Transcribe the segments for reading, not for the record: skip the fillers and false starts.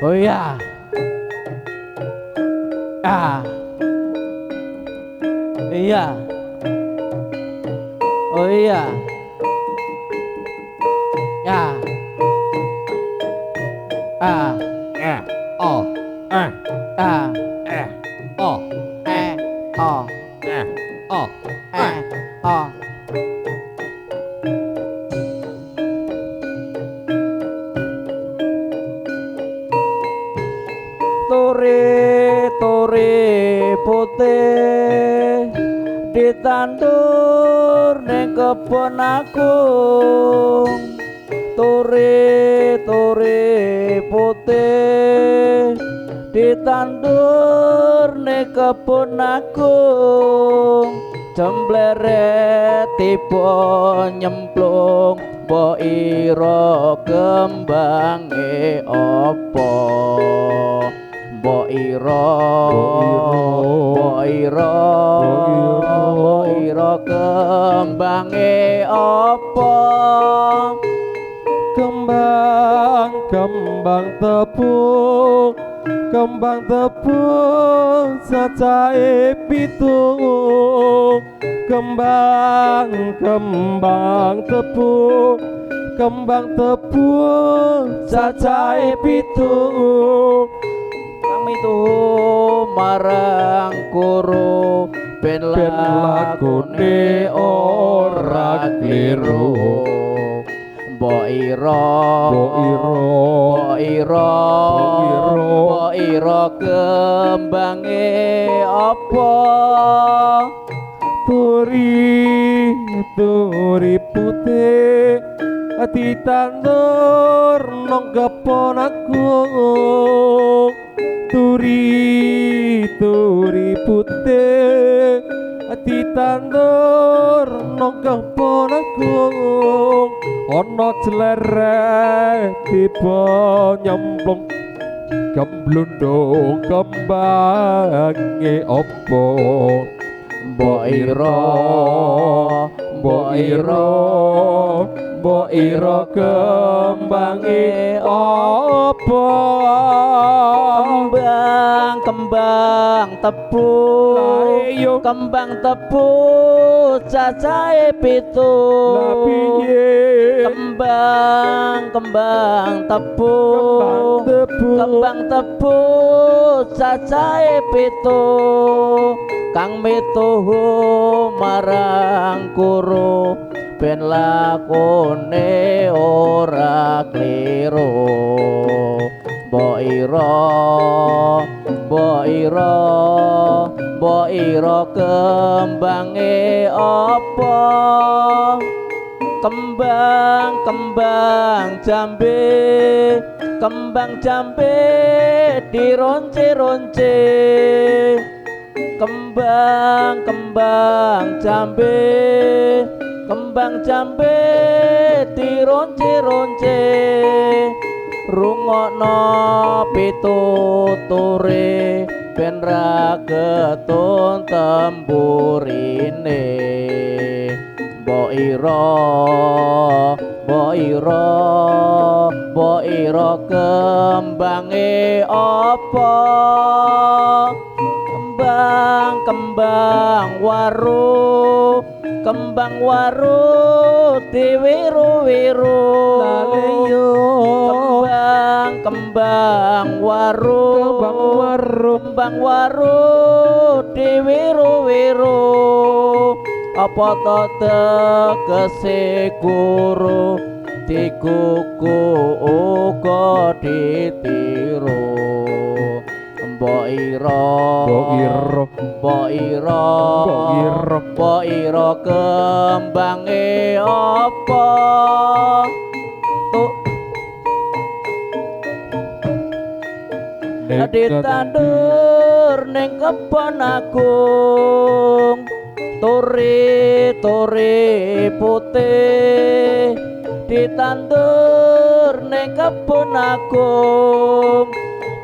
Oh iya. Ah. Iya. Oh iya. Ya. Ah. Oh. Ah. Oh. Oh. Oh. Oh. Turi putih ditandur ning kebon agung. Turi putih ditandur ning kebon agung. Jembleret tiba nyemplung, mbok ira kembange apa? Mbok ira kembange apa? Kembang tepung, kembang tepung cacahe 7. Kembang tepung, kembang tepung cacahe 7. Kami tuh marang kuru ben lakone ora kliru. Mbok ira kembange apa? Turi putih ditandur nang kebon agung. Turi putih ditandur nang kebon agung. Ana jleret tiba nyemplung, gemblundung kembange apa? Mbok ira kembange apa? Kembang tepung, kembang tepung cacahe 7. Kembang tepung, kembang tepung cacahe 7. Kang metuh marang kuru ben lakone ora kliru. Mbok ira kembange apa? Kembang jambe dironce-ronce. Kembang jambe dironce-ronce. Rungokno pituture ben ra ketun temburine. Mbok ira kembange apa? Kembang waru diwiru-wiru. Kembang waru diwiru-wiru. Apa to tegese guru dikuku uga ditiru. Mbok ira kembange apa? Ditandur ning kebon agung. Turi putih ditandur ning kebon agung.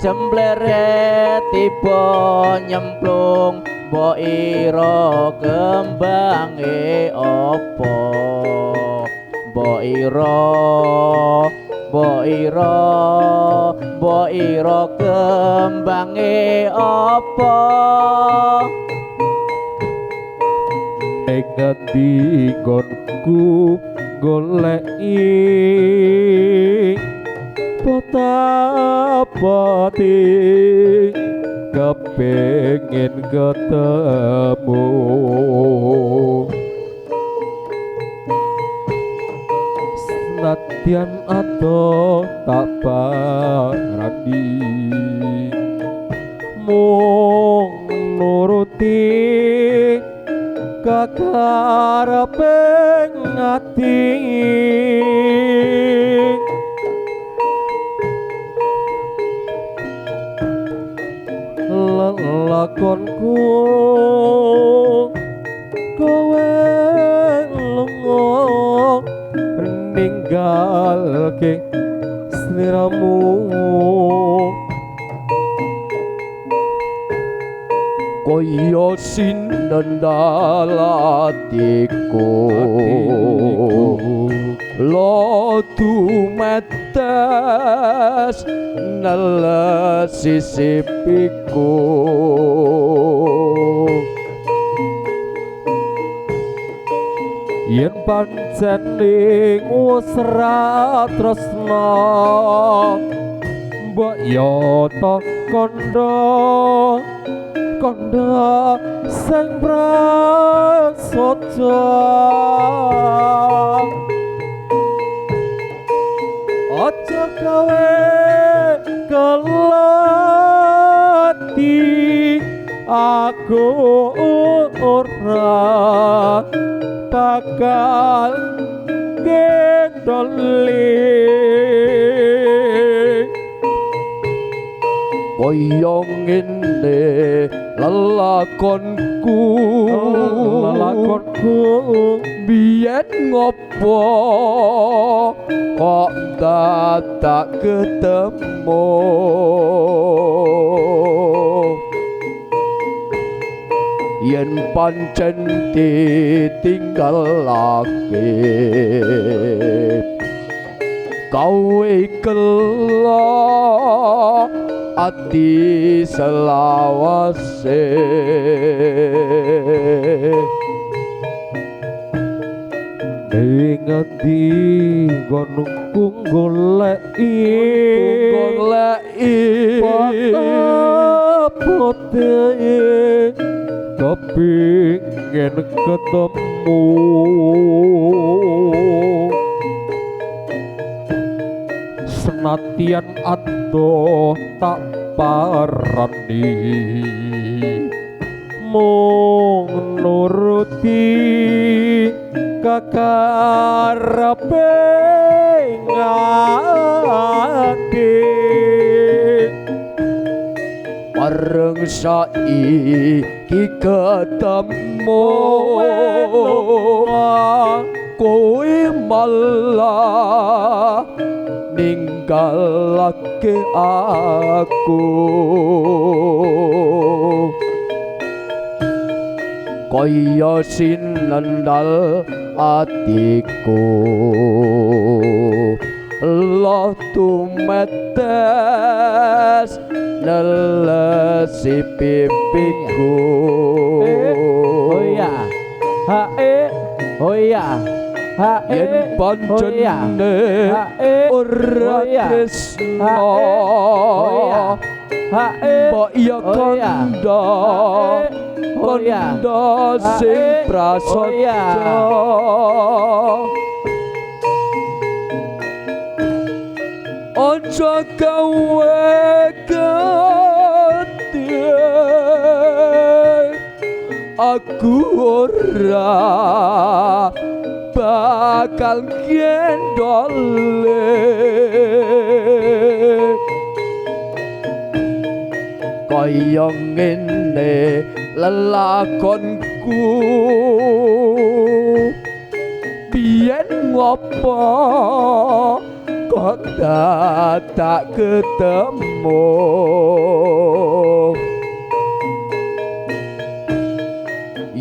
Jembleret tiba nyemplung, mbok ira kembange apa? Mbok ira mbok ira kembange apa ning ngendi nggonku goleki potapati kepengin ketemu senadyan ado tak parani mung nuruti kakareping ati lelakonku kowe lunga ninggalke sliramu kaya sinendal atiku lo tumetes nelesi sipiku yen pancen ning wis ra tresna mbok yo ta kandha sing prasaja aja gawe kelati aku ora bakal gendoli kaya ngene lelakonku biyen ngopo kok dadak ketemu yen pancen ditinggalake kowe kelo ati selawase ning ngendi gonku goleki pote kepingin ketemu senadyan ado tak parani mung nuruti kakareping ati bareng saiki ketemu kowe malah ninggalake aku kaya sinendal atiku lo tumetes nelesi pipiku oh ya yen pancene ora tresna mbok ya kandha sing prasaja aja gawe aku ora bakal gendole kaya ngene lelakonku biyen ngopo kok dadak ketemu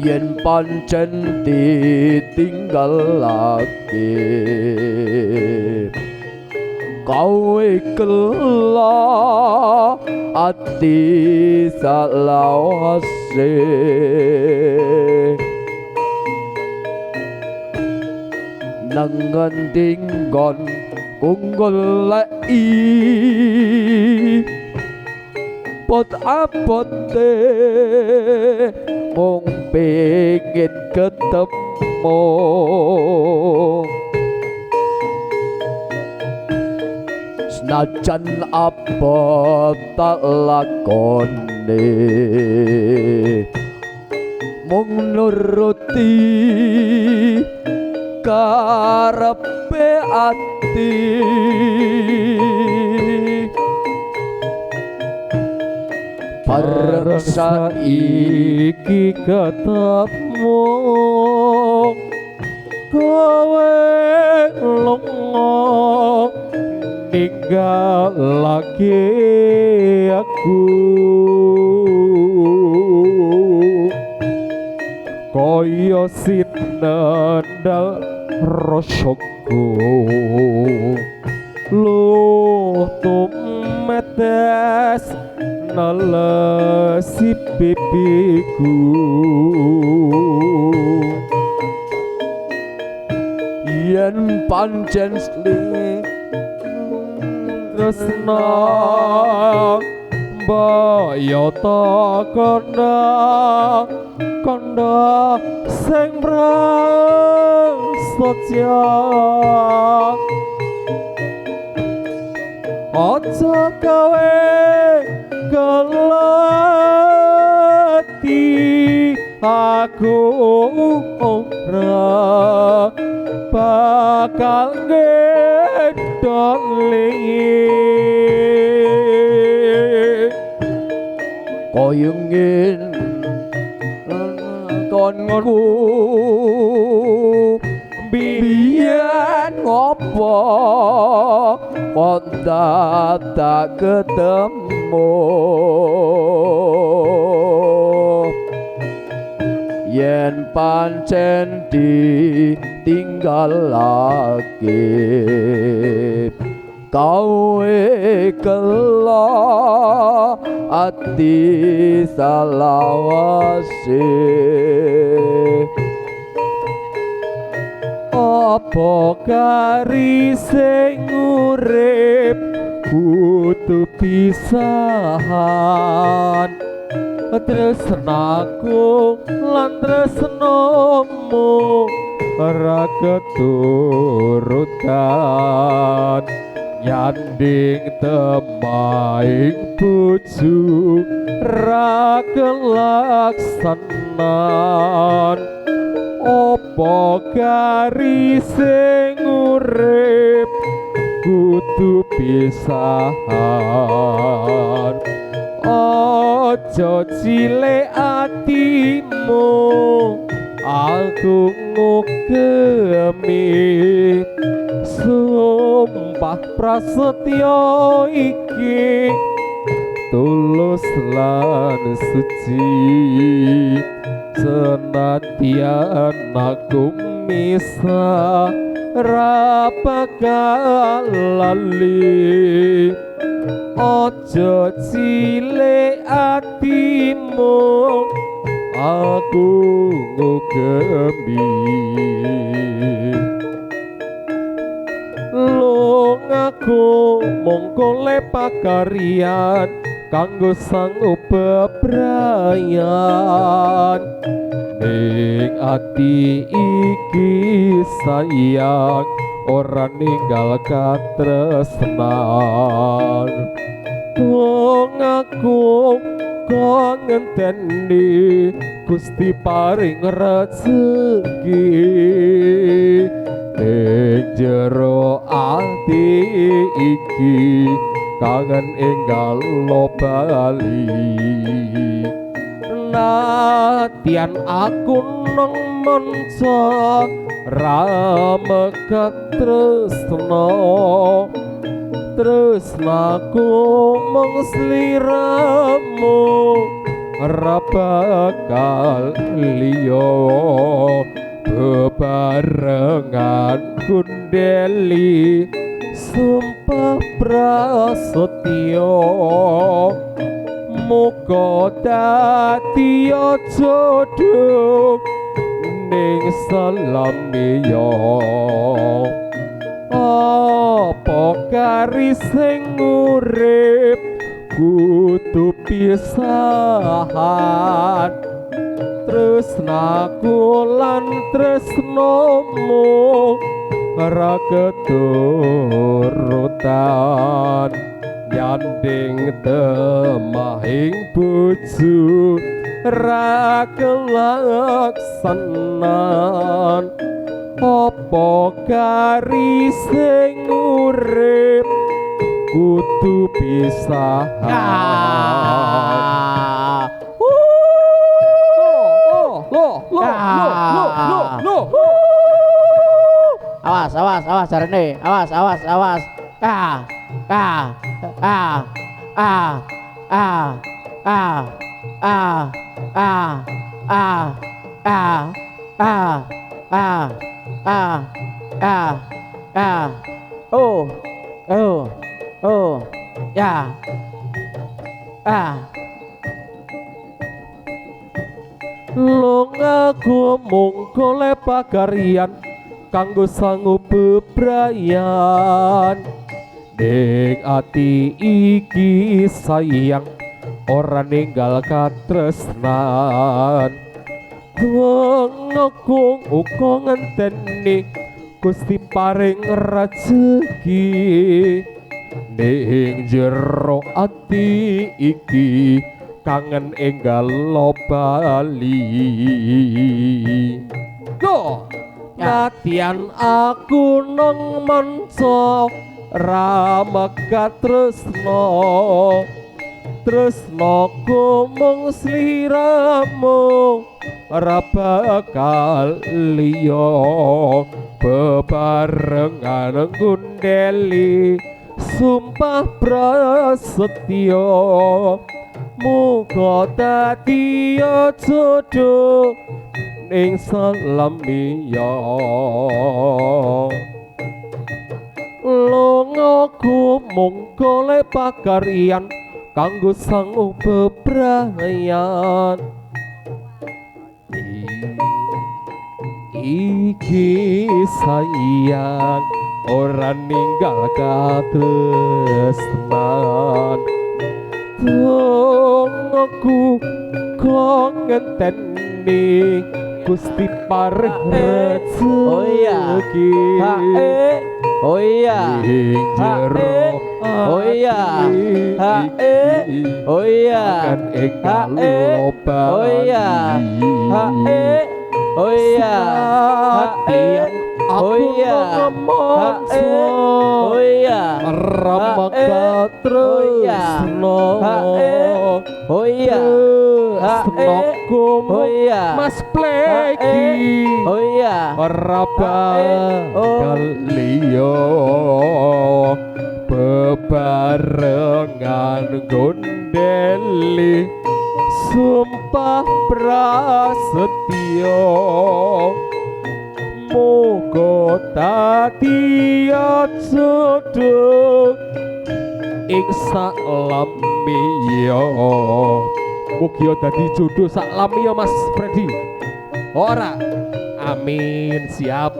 yen pancen ditinggalake kowe kelo ati salawase nang ngendi nggon goleki pot apote mung pengin ketemu senajan apa tak lakone mung nuruti karepe ati bareng saiki ketemu kowe lunga ninggal lagi aku kaya sinendal rasaku lu tumetes nalesi pipiku yen pancen tresna mbaya ta kandha sing prasaja aja kowe kelati aku ora bakal ngedoli kaya ngin konku biyen ngopo kok tak ketemu yen pancen ditinggalake kowe kelo ati salawase apa kari sing urip kudu pisahan tresnaku lan tresnomu ora keturutan nyanding temaing bojo ra kelaksanan apa kari sing urip kudu pisahan aja cilik atimu aku ngugemi sumpah prasetya iki tulus lan suci senadyan aku misah ra bakal lali aja cilik atimu aku ngugemi lungaku mongko le pakaryan kanggo sang bebrayan ning ati iki sayang ora ninggal katresnan wong aku kok ngenteni Gusti paring rezeki ing jero ati iki kangen enggal lo bali nadyan aku nang manca ramekat tresnaku mung sliramu ora bakal liya bebarengan kundeli sumpah sumpah prasetyo muga dadi jodoh ning salamiya apa kari sing urip kudu pisahan tresnaku lan tresnomu ora keturutan nyanding temahing bojo ra kelaksanan apa kari sing urip kudu pisahan Awas, awas, awas jarene. Awas, awas, awas. Ah. Ah. Ah. Ah. Ah. Ah. Ah. Ah. Ah. Ah. Ah. Ah. Ah. Ah. Ah. Oh. Oh. Oh. Ya. Ah. Long aku mung golek pakaryan kanggo sangu bebrayan ning ati iki sayang ora ninggal katresnan wong aku uga ngenteni Gusti paring rejeki ning jero ati iki kangen enggal bali go latihan aku nang manca ramekat tresno tresnoku mung sliramu ora bakal liya bebarengan ngundeli sumpah prasetyo muga dadi jodoh ning salamiya longoku mung golek pakaryan kanggo sangu bebrayan iki sayang ora ninggal katresnan aku kok ngenteni Gusti paring rezeki Oh iya. Oh iya. ing jero Oh iya. Oh iya. kan enggal Oh iya. Oh iya. aku Oh iya. ngomongso Oh iya. ramaka tresno Oh iya. tresnoku Oh iya. Mas Pleki Oh iya. ora bakal liya bebarengan gondeli sumpah prasetyo muga dadi jodoh ing salamiya mugi dadi jodoh salamiya Mas Freddy ora amin siap